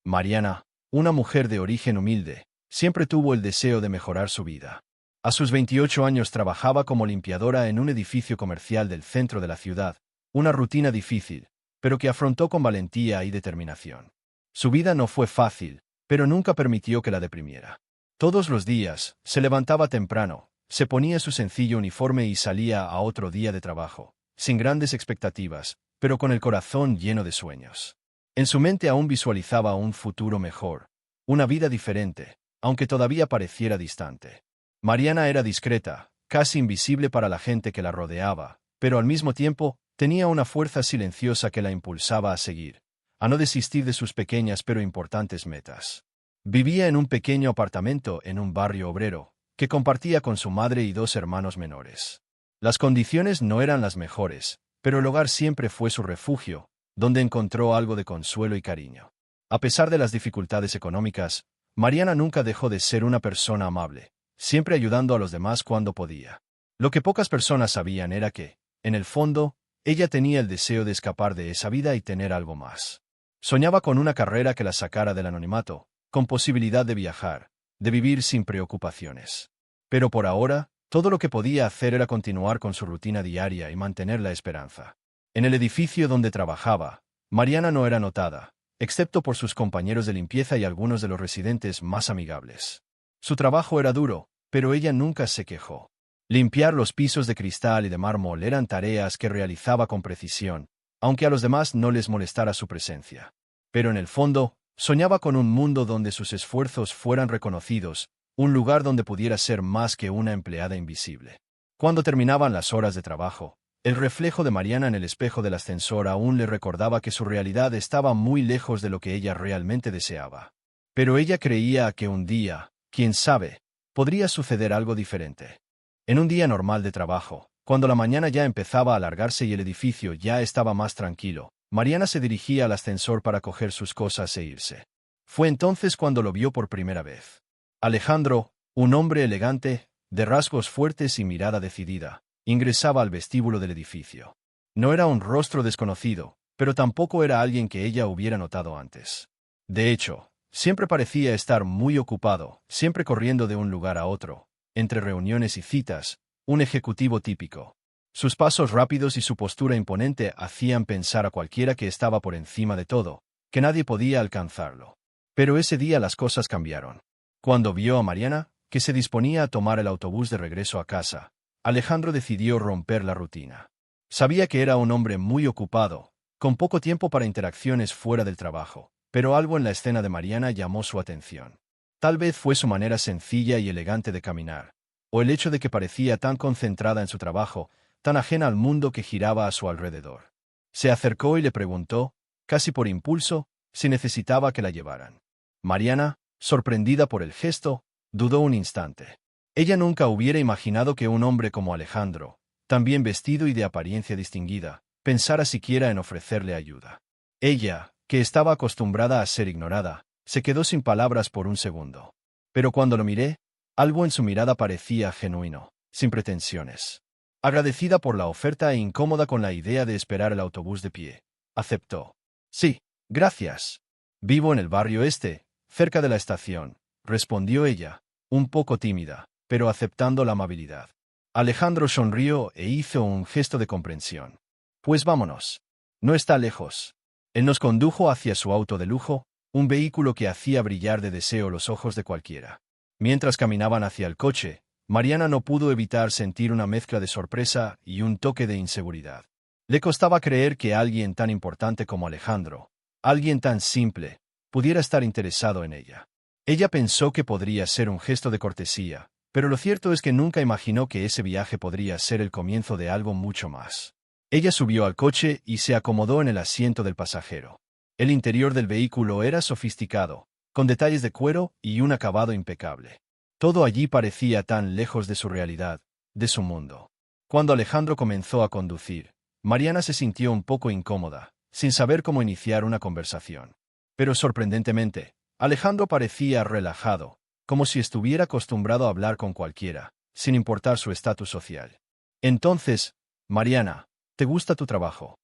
Mariana, una mujer de origen humilde, siempre tuvo el deseo de mejorar su vida. A sus 28 años trabajaba como limpiadora en un edificio comercial del centro de la ciudad, una rutina difícil, pero que afrontó con valentía y determinación. Su vida no fue fácil, pero nunca permitió que la deprimiera. Todos los días, se levantaba temprano, se ponía su sencillo uniforme y salía a otro día de trabajo, sin grandes expectativas, pero con el corazón lleno de sueños. En su mente aún visualizaba un futuro mejor, una vida diferente, aunque todavía pareciera distante. Mariana era discreta, casi invisible para la gente que la rodeaba, pero al mismo tiempo, tenía una fuerza silenciosa que la impulsaba a seguir, a no desistir de sus pequeñas pero importantes metas. Vivía en un pequeño apartamento en un barrio obrero, que compartía con su madre y dos hermanos menores. Las condiciones no eran las mejores, pero el hogar siempre fue su refugio, donde encontró algo de consuelo y cariño. A pesar de las dificultades económicas, Mariana nunca dejó de ser una persona amable, siempre ayudando a los demás cuando podía. Lo que pocas personas sabían era que, en el fondo, ella tenía el deseo de escapar de esa vida y tener algo más. Soñaba con una carrera que la sacara del anonimato, con posibilidad de viajar, de vivir sin preocupaciones. Pero por ahora, todo lo que podía hacer era continuar con su rutina diaria y mantener la esperanza. En el edificio donde trabajaba, Mariana no era notada, excepto por sus compañeros de limpieza y algunos de los residentes más amigables. Su trabajo era duro, pero ella nunca se quejó. Limpiar los pisos de cristal y de mármol eran tareas que realizaba con precisión, aunque a los demás no les molestara su presencia. Pero en el fondo, soñaba con un mundo donde sus esfuerzos fueran reconocidos, un lugar donde pudiera ser más que una empleada invisible. Cuando terminaban las horas de trabajo, el reflejo de Mariana en el espejo del ascensor aún le recordaba que su realidad estaba muy lejos de lo que ella realmente deseaba. Pero ella creía que un día, quién sabe, podría suceder algo diferente. En un día normal de trabajo, cuando la mañana ya empezaba a alargarse y el edificio ya estaba más tranquilo, Mariana se dirigía al ascensor para coger sus cosas e irse. Fue entonces cuando lo vio por primera vez. Alejandro, un hombre elegante, de rasgos fuertes y mirada decidida, ingresaba al vestíbulo del edificio. No era un rostro desconocido, pero tampoco era alguien que ella hubiera notado antes. De hecho, siempre parecía estar muy ocupado, siempre corriendo de un lugar a otro, entre reuniones y citas, un ejecutivo típico. Sus pasos rápidos y su postura imponente hacían pensar a cualquiera que estaba por encima de todo, que nadie podía alcanzarlo. Pero ese día las cosas cambiaron. Cuando vio a Mariana, que se disponía a tomar el autobús de regreso a casa, Alejandro decidió romper la rutina. Sabía que era un hombre muy ocupado, con poco tiempo para interacciones fuera del trabajo, pero algo en la escena de Mariana llamó su atención. Tal vez fue su manera sencilla y elegante de caminar, o el hecho de que parecía tan concentrada en su trabajo, tan ajena al mundo que giraba a su alrededor. Se acercó y le preguntó, casi por impulso, si necesitaba que la llevaran. Mariana, sorprendida por el gesto, dudó un instante. Ella nunca hubiera imaginado que un hombre como Alejandro, tan bien vestido y de apariencia distinguida, pensara siquiera en ofrecerle ayuda. Ella, que estaba acostumbrada a ser ignorada, se quedó sin palabras por un segundo. Pero cuando lo miré, algo en su mirada parecía genuino, sin pretensiones. Agradecida por la oferta e incómoda con la idea de esperar el autobús de pie, aceptó. Sí, gracias. Vivo en el barrio este, cerca de la estación, respondió ella, un poco tímida, pero aceptando la amabilidad. Alejandro sonrió e hizo un gesto de comprensión. Pues vámonos. No está lejos. Él nos condujo hacia su auto de lujo, un vehículo que hacía brillar de deseo los ojos de cualquiera. Mientras caminaban hacia el coche, Mariana no pudo evitar sentir una mezcla de sorpresa y un toque de inseguridad. Le costaba creer que alguien tan importante como Alejandro, alguien tan simple, pudiera estar interesado en ella. Ella pensó que podría ser un gesto de cortesía, pero lo cierto es que nunca imaginó que ese viaje podría ser el comienzo de algo mucho más. Ella subió al coche y se acomodó en el asiento del pasajero. El interior del vehículo era sofisticado, con detalles de cuero y un acabado impecable. Todo allí parecía tan lejos de su realidad, de su mundo. Cuando Alejandro comenzó a conducir, Mariana se sintió un poco incómoda, sin saber cómo iniciar una conversación. Pero sorprendentemente, Alejandro parecía relajado, como si estuviera acostumbrado a hablar con cualquiera, sin importar su estatus social. Entonces, Mariana, ¿te gusta tu trabajo?,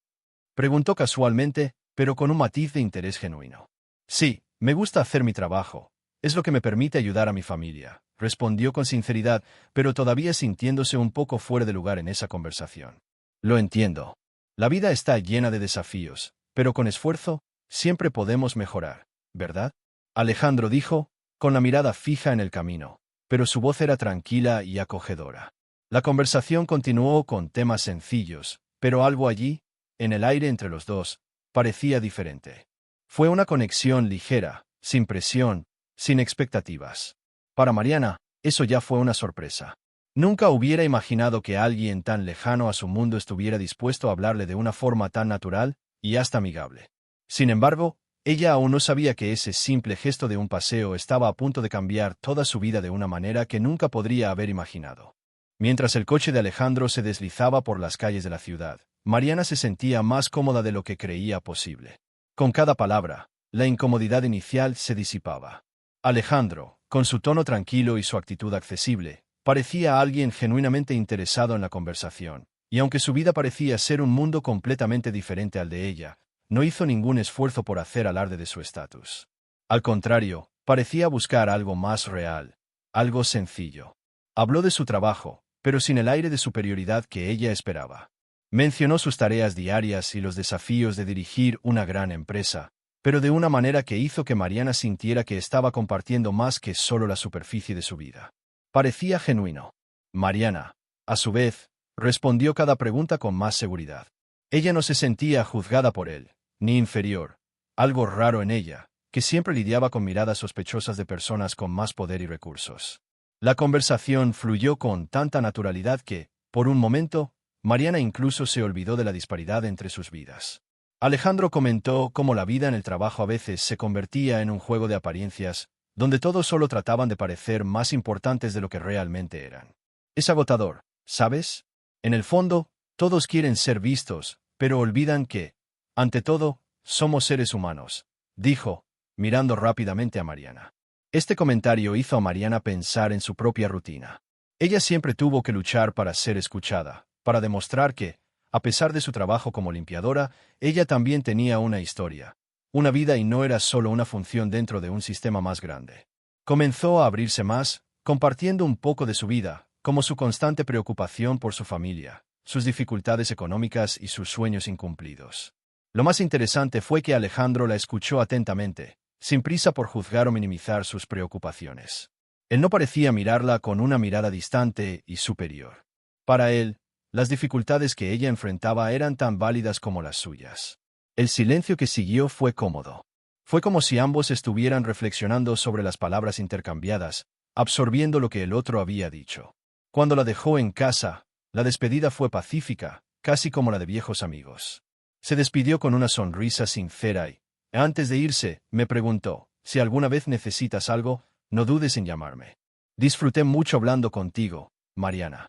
preguntó casualmente, pero con un matiz de interés genuino. Sí, Me gusta hacer mi trabajo. Es lo que me permite ayudar a mi familia, respondió con sinceridad, pero todavía sintiéndose un poco fuera de lugar en esa conversación. Lo entiendo. La vida está llena de desafíos, pero con esfuerzo, siempre podemos mejorar, ¿verdad? Alejandro dijo, con la mirada fija en el camino, pero su voz era tranquila y acogedora. La conversación continuó con temas sencillos, pero algo allí, en el aire entre los dos, parecía diferente. Fue una conexión ligera, sin presión, sin expectativas. Para Mariana, eso ya fue una sorpresa. Nunca hubiera imaginado que alguien tan lejano a su mundo estuviera dispuesto a hablarle de una forma tan natural y hasta amigable. Sin embargo, ella aún no sabía que ese simple gesto de un paseo estaba a punto de cambiar toda su vida de una manera que nunca podría haber imaginado. Mientras el coche de Alejandro se deslizaba por las calles de la ciudad, Mariana se sentía más cómoda de lo que creía posible. Con cada palabra, la incomodidad inicial se disipaba. Alejandro, con su tono tranquilo y su actitud accesible, parecía alguien genuinamente interesado en la conversación, y aunque su vida parecía ser un mundo completamente diferente al de ella, no hizo ningún esfuerzo por hacer alarde de su estatus. Al contrario, parecía buscar algo más real, algo sencillo. Habló de su trabajo, pero sin el aire de superioridad que ella esperaba. Mencionó sus tareas diarias y los desafíos de dirigir una gran empresa, pero de una manera que hizo que Mariana sintiera que estaba compartiendo más que solo la superficie de su vida. Parecía genuino. Mariana, a su vez, respondió cada pregunta con más seguridad. Ella no se sentía juzgada por él, ni inferior, algo raro en ella, que siempre lidiaba con miradas sospechosas de personas con más poder y recursos. La conversación fluyó con tanta naturalidad que, por un momento, Mariana incluso se olvidó de la disparidad entre sus vidas. Alejandro comentó cómo la vida en el trabajo a veces se convertía en un juego de apariencias, donde todos solo trataban de parecer más importantes de lo que realmente eran. Es agotador, ¿sabes? En el fondo, todos quieren ser vistos, pero olvidan que, ante todo, somos seres humanos, dijo, mirando rápidamente a Mariana. Este comentario hizo a Mariana pensar en su propia rutina. Ella siempre tuvo que luchar para ser escuchada, para demostrar que, a pesar de su trabajo como limpiadora, ella también tenía una historia, una vida y no era solo una función dentro de un sistema más grande. Comenzó a abrirse más, compartiendo un poco de su vida, como su constante preocupación por su familia, sus dificultades económicas y sus sueños incumplidos. Lo más interesante fue que Alejandro la escuchó atentamente, sin prisa por juzgar o minimizar sus preocupaciones. Él no parecía mirarla con una mirada distante y superior. Para él, las dificultades que ella enfrentaba eran tan válidas como las suyas. El silencio que siguió fue cómodo. Fue como si ambos estuvieran reflexionando sobre las palabras intercambiadas, absorbiendo lo que el otro había dicho. Cuando la dejó en casa, la despedida fue pacífica, casi como la de viejos amigos. Se despidió con una sonrisa sincera y, antes de irse, me preguntó, si alguna vez necesitas algo, no dudes en llamarme. Disfruté mucho hablando contigo, Mariana.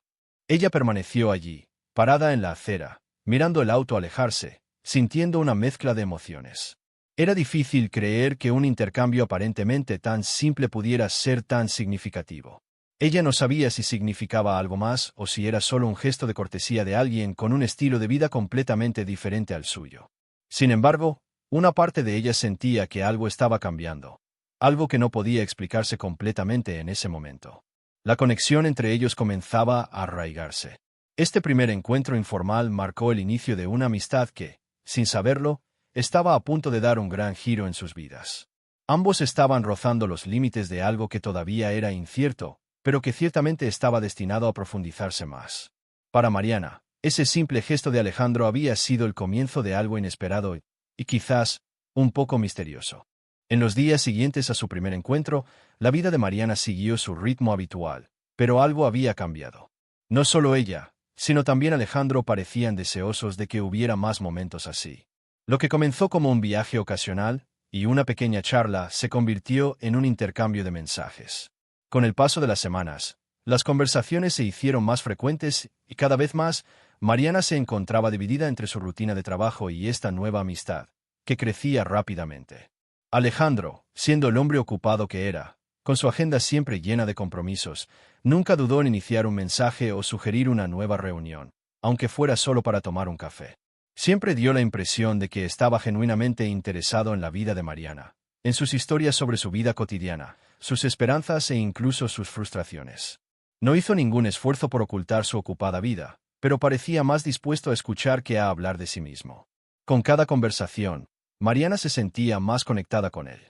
Ella permaneció allí, parada en la acera, mirando el auto alejarse, sintiendo una mezcla de emociones. Era difícil creer que un intercambio aparentemente tan simple pudiera ser tan significativo. Ella no sabía si significaba algo más o si era solo un gesto de cortesía de alguien con un estilo de vida completamente diferente al suyo. Sin embargo, una parte de ella sentía que algo estaba cambiando, algo que no podía explicarse completamente en ese momento. La conexión entre ellos comenzaba a arraigarse. Este primer encuentro informal marcó el inicio de una amistad que, sin saberlo, estaba a punto de dar un gran giro en sus vidas. Ambos estaban rozando los límites de algo que todavía era incierto, pero que ciertamente estaba destinado a profundizarse más. Para Mariana, ese simple gesto de Alejandro había sido el comienzo de algo inesperado y quizás un poco misterioso. En los días siguientes a su primer encuentro, la vida de Mariana siguió su ritmo habitual, pero algo había cambiado. No solo ella, sino también Alejandro parecían deseosos de que hubiera más momentos así. Lo que comenzó como un viaje ocasional y una pequeña charla se convirtió en un intercambio de mensajes. Con el paso de las semanas, las conversaciones se hicieron más frecuentes y cada vez más, Mariana se encontraba dividida entre su rutina de trabajo y esta nueva amistad, que crecía rápidamente. Alejandro, siendo el hombre ocupado que era, con su agenda siempre llena de compromisos, nunca dudó en iniciar un mensaje o sugerir una nueva reunión, aunque fuera solo para tomar un café. Siempre dio la impresión de que estaba genuinamente interesado en la vida de Mariana, en sus historias sobre su vida cotidiana, sus esperanzas e incluso sus frustraciones. No hizo ningún esfuerzo por ocultar su ocupada vida, pero parecía más dispuesto a escuchar que a hablar de sí mismo. Con cada conversación, Mariana se sentía más conectada con él.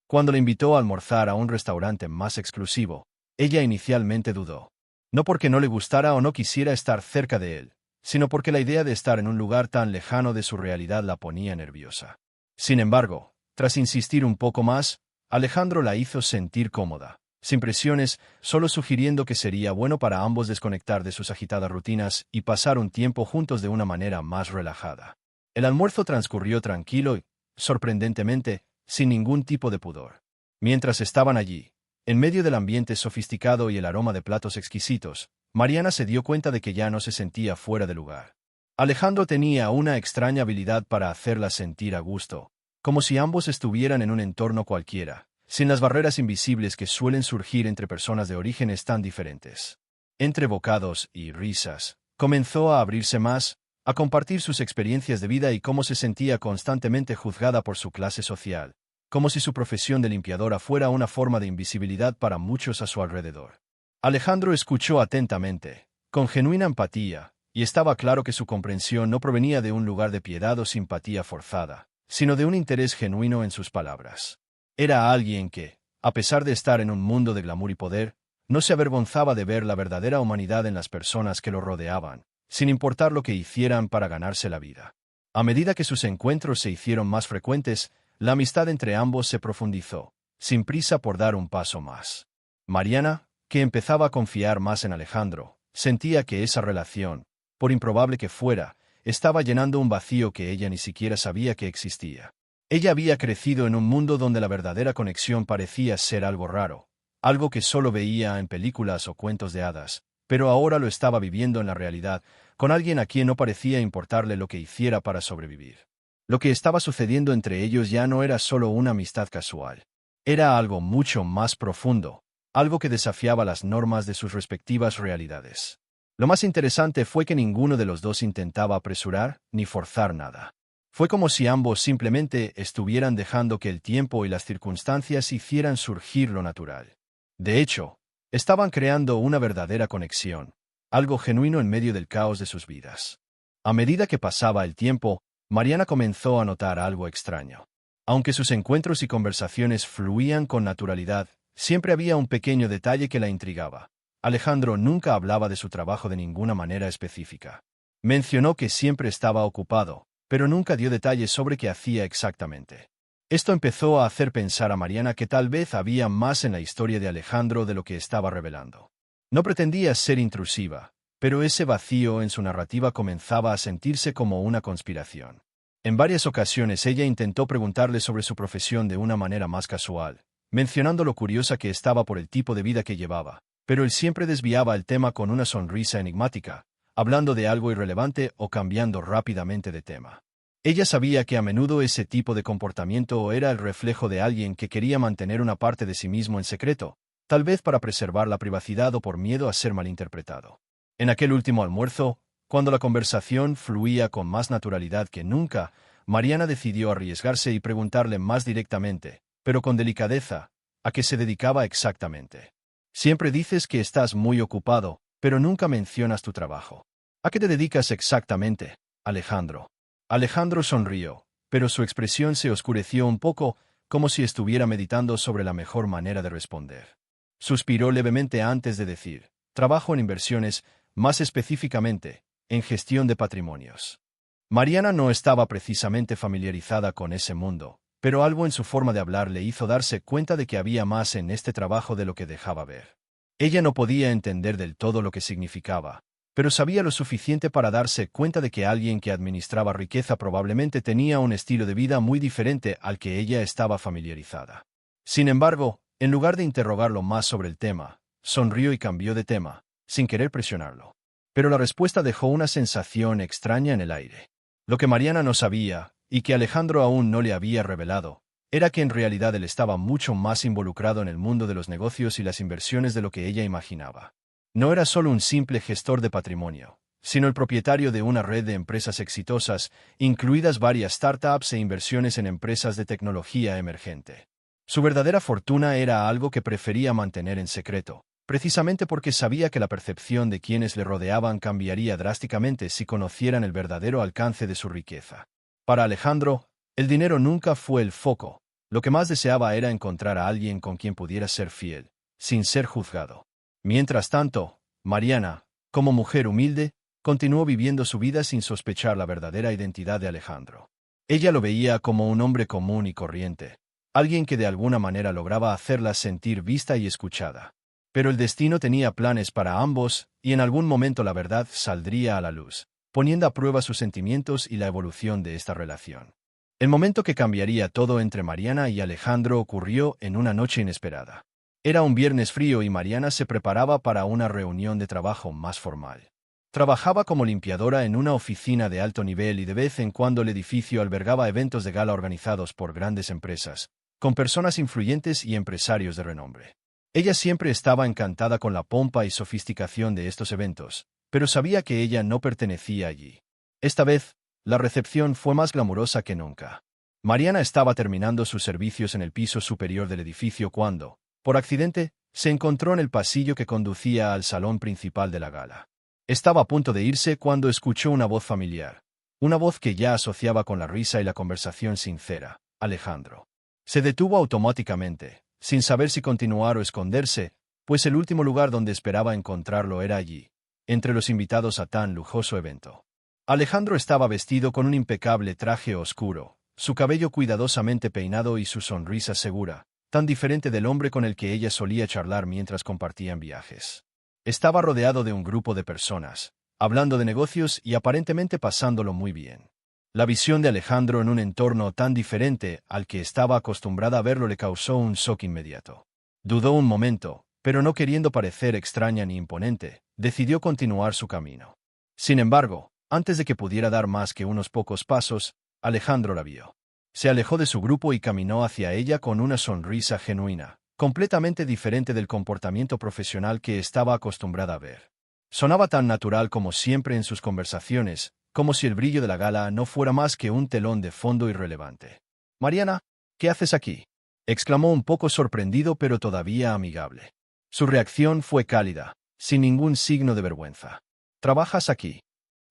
Cuando le invitó a almorzar a un restaurante más exclusivo, ella inicialmente dudó. No porque no le gustara o no quisiera estar cerca de él, sino porque la idea de estar en un lugar tan lejano de su realidad la ponía nerviosa. Sin embargo, tras insistir un poco más, Alejandro la hizo sentir cómoda, sin presiones, solo sugiriendo que sería bueno para ambos desconectar de sus agitadas rutinas y pasar un tiempo juntos de una manera más relajada. El almuerzo transcurrió tranquilo y, sorprendentemente, sin ningún tipo de pudor. Mientras estaban allí, en medio del ambiente sofisticado y el aroma de platos exquisitos, Mariana se dio cuenta de que ya no se sentía fuera de lugar. Alejandro tenía una extraña habilidad para hacerla sentir a gusto, como si ambos estuvieran en un entorno cualquiera, sin las barreras invisibles que suelen surgir entre personas de orígenes tan diferentes. Entre bocados y risas, comenzó a abrirse más, a compartir sus experiencias de vida y cómo se sentía constantemente juzgada por su clase social, como si su profesión de limpiadora fuera una forma de invisibilidad para muchos a su alrededor. Alejandro escuchó atentamente, con genuina empatía, y estaba claro que su comprensión no provenía de un lugar de piedad o simpatía forzada, sino de un interés genuino en sus palabras. Era alguien que, a pesar de estar en un mundo de glamour y poder, no se avergonzaba de ver la verdadera humanidad en las personas que lo rodeaban, sin importar lo que hicieran para ganarse la vida. A medida que sus encuentros se hicieron más frecuentes, la amistad entre ambos se profundizó, sin prisa por dar un paso más. Mariana, que empezaba a confiar más en Alejandro, sentía que esa relación, por improbable que fuera, estaba llenando un vacío que ella ni siquiera sabía que existía. Ella había crecido en un mundo donde la verdadera conexión parecía ser algo raro, algo que solo veía en películas o cuentos de hadas, pero ahora lo estaba viviendo en la realidad, con alguien a quien no parecía importarle lo que hiciera para sobrevivir. Lo que estaba sucediendo entre ellos ya no era solo una amistad casual. Era algo mucho más profundo, algo que desafiaba las normas de sus respectivas realidades. Lo más interesante fue que ninguno de los dos intentaba apresurar ni forzar nada. Fue como si ambos simplemente estuvieran dejando que el tiempo y las circunstancias hicieran surgir lo natural. De hecho, estaban creando una verdadera conexión, algo genuino en medio del caos de sus vidas. A medida que pasaba el tiempo, Mariana comenzó a notar algo extraño. Aunque sus encuentros y conversaciones fluían con naturalidad, siempre había un pequeño detalle que la intrigaba. Alejandro nunca hablaba de su trabajo de ninguna manera específica. Mencionó que siempre estaba ocupado, pero nunca dio detalles sobre qué hacía exactamente. Esto empezó a hacer pensar a Mariana que tal vez había más en la historia de Alejandro de lo que estaba revelando. No pretendía ser intrusiva, pero ese vacío en su narrativa comenzaba a sentirse como una conspiración. En varias ocasiones ella intentó preguntarle sobre su profesión de una manera más casual, mencionando lo curiosa que estaba por el tipo de vida que llevaba, pero él siempre desviaba el tema con una sonrisa enigmática, hablando de algo irrelevante o cambiando rápidamente de tema. Ella sabía que a menudo ese tipo de comportamiento era el reflejo de alguien que quería mantener una parte de sí mismo en secreto, tal vez para preservar la privacidad o por miedo a ser malinterpretado. En aquel último almuerzo, cuando la conversación fluía con más naturalidad que nunca, Mariana decidió arriesgarse y preguntarle más directamente, pero con delicadeza, a qué se dedicaba exactamente. Siempre dices que estás muy ocupado, pero nunca mencionas tu trabajo. ¿A qué te dedicas exactamente, Alejandro? Alejandro sonrió, pero su expresión se oscureció un poco, como si estuviera meditando sobre la mejor manera de responder. Suspiró levemente antes de decir, trabajo en inversiones, más específicamente, en gestión de patrimonios. Mariana no estaba precisamente familiarizada con ese mundo, pero algo en su forma de hablar le hizo darse cuenta de que había más en este trabajo de lo que dejaba ver. Ella no podía entender del todo lo que significaba, pero sabía lo suficiente para darse cuenta de que alguien que administraba riqueza probablemente tenía un estilo de vida muy diferente al que ella estaba familiarizada. Sin embargo, en lugar de interrogarlo más sobre el tema, sonrió y cambió de tema, sin querer presionarlo. Pero la respuesta dejó una sensación extraña en el aire. Lo que Mariana no sabía, y que Alejandro aún no le había revelado, era que en realidad él estaba mucho más involucrado en el mundo de los negocios y las inversiones de lo que ella imaginaba. No era solo un simple gestor de patrimonio, sino el propietario de una red de empresas exitosas, incluidas varias startups e inversiones en empresas de tecnología emergente. Su verdadera fortuna era algo que prefería mantener en secreto, precisamente porque sabía que la percepción de quienes le rodeaban cambiaría drásticamente si conocieran el verdadero alcance de su riqueza. Para Alejandro, el dinero nunca fue el foco. Lo que más deseaba era encontrar a alguien con quien pudiera ser fiel, sin ser juzgado. Mientras tanto, Mariana, como mujer humilde, continuó viviendo su vida sin sospechar la verdadera identidad de Alejandro. Ella lo veía como un hombre común y corriente, alguien que de alguna manera lograba hacerla sentir vista y escuchada. Pero el destino tenía planes para ambos, y en algún momento la verdad saldría a la luz, poniendo a prueba sus sentimientos y la evolución de esta relación. El momento que cambiaría todo entre Mariana y Alejandro ocurrió en una noche inesperada. Era un viernes frío y Mariana se preparaba para una reunión de trabajo más formal. Trabajaba como limpiadora en una oficina de alto nivel y de vez en cuando el edificio albergaba eventos de gala organizados por grandes empresas, con personas influyentes y empresarios de renombre. Ella siempre estaba encantada con la pompa y sofisticación de estos eventos, pero sabía que ella no pertenecía allí. Esta vez, la recepción fue más glamurosa que nunca. Mariana estaba terminando sus servicios en el piso superior del edificio cuando, por accidente, se encontró en el pasillo que conducía al salón principal de la gala. Estaba a punto de irse cuando escuchó una voz familiar, una voz que ya asociaba con la risa y la conversación sincera: Alejandro. Se detuvo automáticamente, sin saber si continuar o esconderse, pues el último lugar donde esperaba encontrarlo era allí, entre los invitados a tan lujoso evento. Alejandro estaba vestido con un impecable traje oscuro, su cabello cuidadosamente peinado y su sonrisa segura, tan diferente del hombre con el que ella solía charlar mientras compartían viajes. Estaba rodeado de un grupo de personas, hablando de negocios y aparentemente pasándolo muy bien. La visión de Alejandro en un entorno tan diferente al que estaba acostumbrada a verlo le causó un shock inmediato. Dudó un momento, pero no queriendo parecer extraña ni imponente, decidió continuar su camino. Sin embargo, antes de que pudiera dar más que unos pocos pasos, Alejandro la vio. Se alejó de su grupo y caminó hacia ella con una sonrisa genuina, completamente diferente del comportamiento profesional que estaba acostumbrada a ver. Sonaba tan natural como siempre en sus conversaciones, como si el brillo de la gala no fuera más que un telón de fondo irrelevante. «Mariana, ¿qué haces aquí?», exclamó un poco sorprendido pero todavía amigable. Su reacción fue cálida, sin ningún signo de vergüenza. «¿Trabajas aquí?».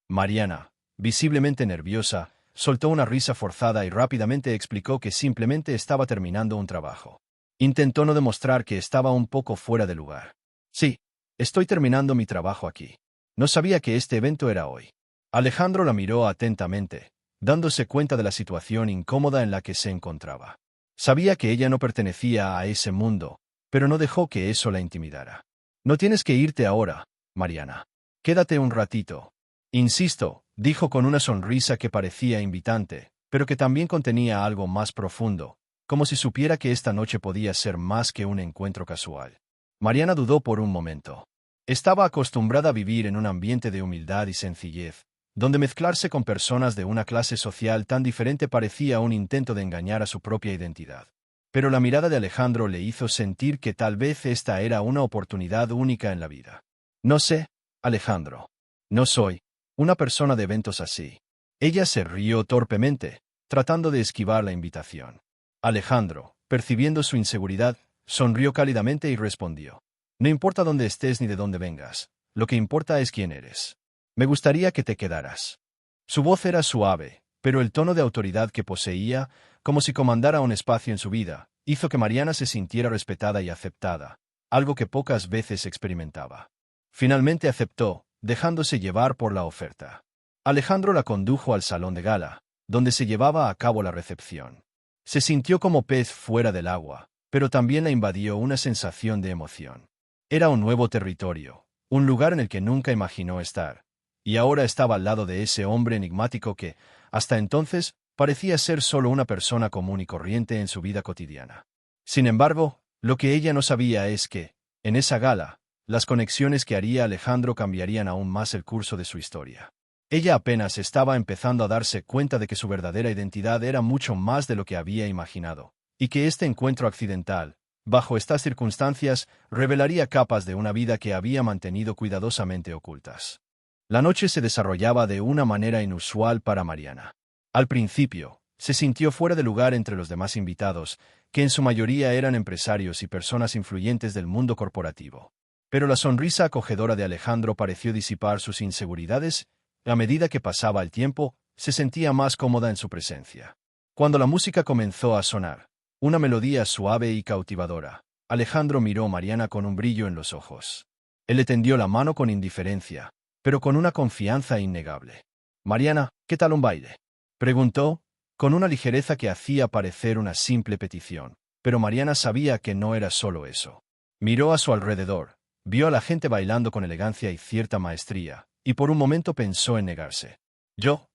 Mariana, visiblemente nerviosa, soltó una risa forzada y rápidamente explicó que simplemente estaba terminando un trabajo. Intentó no demostrar que estaba un poco fuera de lugar. «Sí, estoy terminando mi trabajo aquí. No sabía que este evento era hoy». Alejandro la miró atentamente, dándose cuenta de la situación incómoda en la que se encontraba. Sabía que ella no pertenecía a ese mundo, pero no dejó que eso la intimidara. «No tienes que irte ahora, Mariana. Quédate un ratito». «Insisto», dijo con una sonrisa que parecía invitante, pero que también contenía algo más profundo, como si supiera que esta noche podía ser más que un encuentro casual. Mariana dudó por un momento. Estaba acostumbrada a vivir en un ambiente de humildad y sencillez, donde mezclarse con personas de una clase social tan diferente parecía un intento de engañar a su propia identidad. Pero la mirada de Alejandro le hizo sentir que tal vez esta era una oportunidad única en la vida. «No sé, Alejandro. No soy una persona de eventos así». Ella se rió torpemente, tratando de esquivar la invitación. Alejandro, percibiendo su inseguridad, sonrió cálidamente y respondió: «No importa dónde estés ni de dónde vengas, lo que importa es quién eres. Me gustaría que te quedaras». Su voz era suave, pero el tono de autoridad que poseía, como si comandara un espacio en su vida, hizo que Mariana se sintiera respetada y aceptada, algo que pocas veces experimentaba. Finalmente aceptó, dejándose llevar por la oferta. Alejandro la condujo al salón de gala, donde se llevaba a cabo la recepción. Se sintió como pez fuera del agua, pero también la invadió una sensación de emoción. Era un nuevo territorio, un lugar en el que nunca imaginó estar, y ahora estaba al lado de ese hombre enigmático que, hasta entonces, parecía ser solo una persona común y corriente en su vida cotidiana. Sin embargo, lo que ella no sabía es que, en esa gala, las conexiones que haría Alejandro cambiarían aún más el curso de su historia. Ella apenas estaba empezando a darse cuenta de que su verdadera identidad era mucho más de lo que había imaginado, y que este encuentro accidental, bajo estas circunstancias, revelaría capas de una vida que había mantenido cuidadosamente ocultas. La noche se desarrollaba de una manera inusual para Mariana. Al principio, se sintió fuera de lugar entre los demás invitados, que en su mayoría eran empresarios y personas influyentes del mundo corporativo. Pero la sonrisa acogedora de Alejandro pareció disipar sus inseguridades, y a medida que pasaba el tiempo, se sentía más cómoda en su presencia. Cuando la música comenzó a sonar, una melodía suave y cautivadora, Alejandro miró a Mariana con un brillo en los ojos. Él le tendió la mano con indiferencia, pero con una confianza innegable. «Mariana, ¿qué tal un baile?», preguntó, con una ligereza que hacía parecer una simple petición. Pero Mariana sabía que no era solo eso. Miró a su alrededor, vio a la gente bailando con elegancia y cierta maestría, y por un momento pensó en negarse. Yo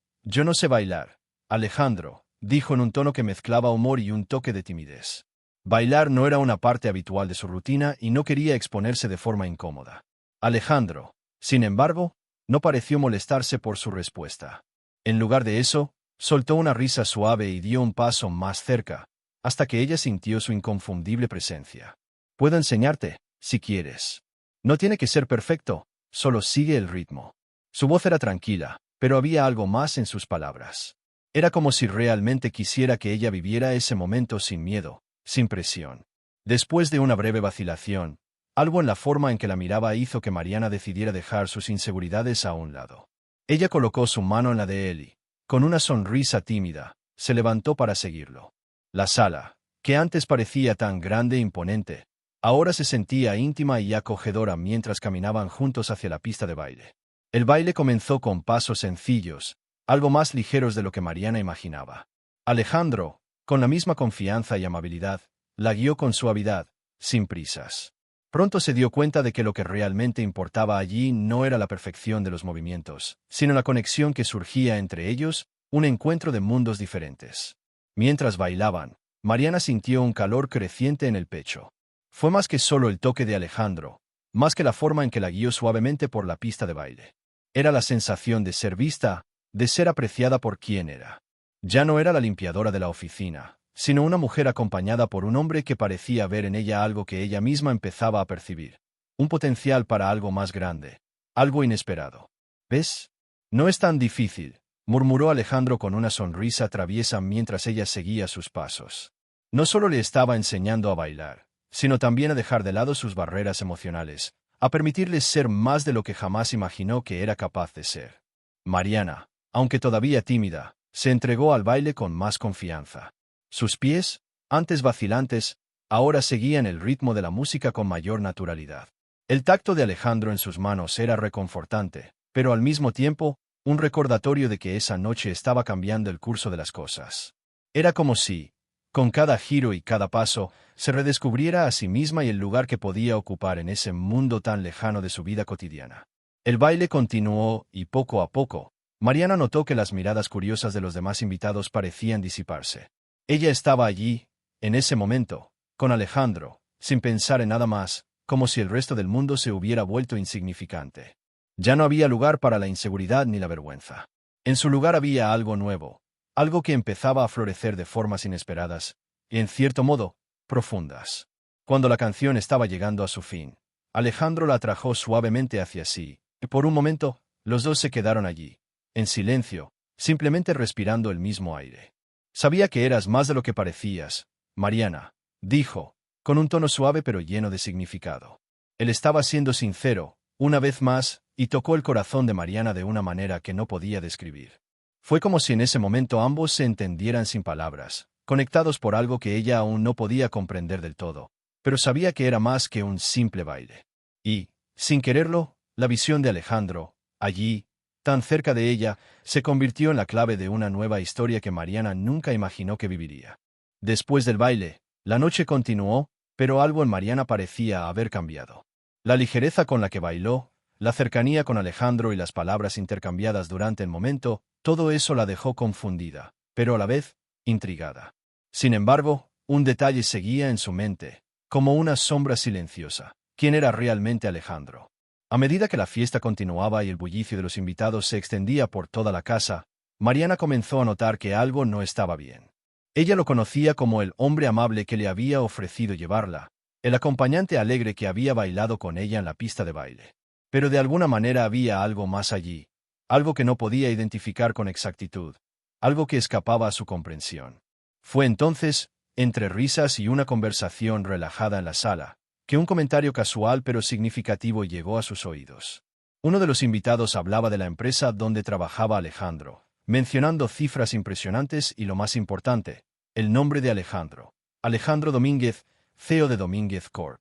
no sé bailar, Alejandro», dijo en un tono que mezclaba humor y un toque de timidez. Bailar no era una parte habitual de su rutina y no quería exponerse de forma incómoda. Alejandro, sin embargo, no pareció molestarse por su respuesta. En lugar de eso, soltó una risa suave y dio un paso más cerca, hasta que ella sintió su inconfundible presencia. «Puedo enseñarte, si quieres. No tiene que ser perfecto, solo sigue el ritmo». Su voz era tranquila, pero había algo más en sus palabras. Era como si realmente quisiera que ella viviera ese momento sin miedo, sin presión. Después de una breve vacilación, algo en la forma en que la miraba hizo que Mariana decidiera dejar sus inseguridades a un lado. Ella colocó su mano en la de él y, con una sonrisa tímida, se levantó para seguirlo. La sala, que antes parecía tan grande e imponente, ahora se sentía íntima y acogedora mientras caminaban juntos hacia la pista de baile. El baile comenzó con pasos sencillos, algo más ligeros de lo que Mariana imaginaba. Alejandro, con la misma confianza y amabilidad, la guió con suavidad, sin prisas. Pronto se dio cuenta de que lo que realmente importaba allí no era la perfección de los movimientos, sino la conexión que surgía entre ellos, un encuentro de mundos diferentes. Mientras bailaban, Mariana sintió un calor creciente en el pecho. Fue más que solo el toque de Alejandro, más que la forma en que la guió suavemente por la pista de baile. Era la sensación de ser vista, de ser apreciada por quien era. Ya no era la limpiadora de la oficina, sino una mujer acompañada por un hombre que parecía ver en ella algo que ella misma empezaba a percibir. Un potencial para algo más grande, algo inesperado. «¿Ves? No es tan difícil», murmuró Alejandro con una sonrisa traviesa mientras ella seguía sus pasos. No solo le estaba enseñando a bailar, sino también a dejar de lado sus barreras emocionales, a permitirle ser más de lo que jamás imaginó que era capaz de ser. Mariana, aunque todavía tímida, se entregó al baile con más confianza. Sus pies, antes vacilantes, ahora seguían el ritmo de la música con mayor naturalidad. El tacto de Alejandro en sus manos era reconfortante, pero al mismo tiempo, un recordatorio de que esa noche estaba cambiando el curso de las cosas. Era como si, con cada giro y cada paso, se redescubriera a sí misma y el lugar que podía ocupar en ese mundo tan lejano de su vida cotidiana. El baile continuó y poco a poco, Mariana notó que las miradas curiosas de los demás invitados parecían disiparse. Ella estaba allí, en ese momento, con Alejandro, sin pensar en nada más, como si el resto del mundo se hubiera vuelto insignificante. Ya no había lugar para la inseguridad ni la vergüenza. En su lugar había algo nuevo, algo que empezaba a florecer de formas inesperadas, y en cierto modo, profundas. Cuando la canción estaba llegando a su fin, Alejandro la atrajo suavemente hacia sí, y por un momento, los dos se quedaron allí, en silencio, simplemente respirando el mismo aire. «Sabía que eras más de lo que parecías, Mariana», dijo, con un tono suave pero lleno de significado. Él estaba siendo sincero, una vez más, y tocó el corazón de Mariana de una manera que no podía describir. Fue como si en ese momento ambos se entendieran sin palabras, conectados por algo que ella aún no podía comprender del todo, pero sabía que era más que un simple baile. Y, sin quererlo, la visión de Alejandro, allí, tan cerca de ella, se convirtió en la clave de una nueva historia que Mariana nunca imaginó que viviría. Después del baile, la noche continuó, pero algo en Mariana parecía haber cambiado. La ligereza con la que bailó, la cercanía con Alejandro y las palabras intercambiadas durante el momento, todo eso la dejó confundida, pero a la vez, intrigada. Sin embargo, un detalle seguía en su mente, como una sombra silenciosa. ¿Quién era realmente Alejandro? A medida que la fiesta continuaba y el bullicio de los invitados se extendía por toda la casa, Mariana comenzó a notar que algo no estaba bien. Ella lo conocía como el hombre amable que le había ofrecido llevarla, el acompañante alegre que había bailado con ella en la pista de baile. Pero de alguna manera había algo más allí, algo que no podía identificar con exactitud, algo que escapaba a su comprensión. Fue entonces, entre risas y una conversación relajada en la sala, que un comentario casual pero significativo llegó a sus oídos. Uno de los invitados hablaba de la empresa donde trabajaba Alejandro, mencionando cifras impresionantes y lo más importante, el nombre de Alejandro. Alejandro Domínguez, CEO de Domínguez Corp.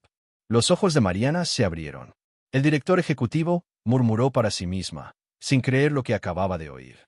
Los ojos de Mariana se abrieron. El director ejecutivo murmuró para sí misma, sin creer lo que acababa de oír.